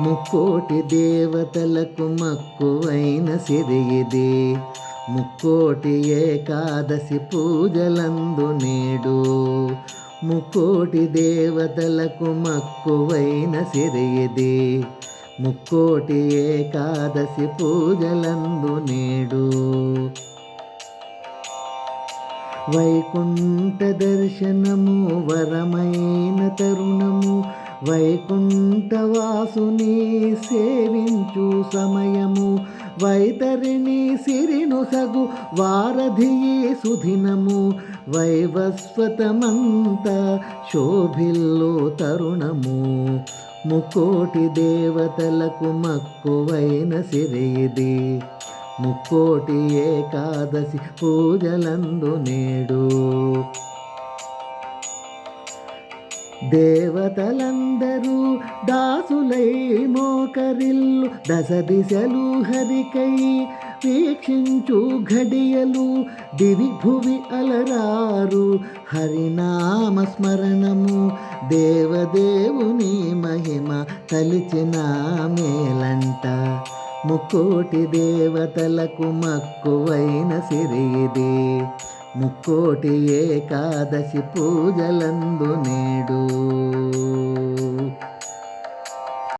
ముక్కోటి దేవతలకు మక్కువైన సిరి ఇది. ముక్కోటి ఏకాదశి పూజలందు నేడు. ముక్కోటి దేవతలకు మక్కువైన సిరి ఇది. ముక్కోటి ఏకాదశి పూజలందు నేడు. వైకుంఠ దర్శనము వరమైన తరుణము. వైకుంఠవాసుని సేవించు సమయము. వైతరిణి సిరిను సగు వారధి సుదినము. వైవస్వతమంత శోభిల్లు తరుణము. ముక్కోటి దేవతలకు మక్కువైన సిరి ఇది. ముక్కోటి ఏకాదశి పూజలందు నేడు. దేవతలందరూ దాసులై మోకరిల్లు. దశ దిశలు హరికై వీక్షించు ఘడియలు. దివి భువి అలరారు హరినామ స్మరణము. దేవదేవుని మహిమ తలిచిన మేలంట. ముక్కోటి దేవతలకు మక్కువైన సిరి ఇది. ముక్కోటి ఏకాదశి పూజలందు నేడు.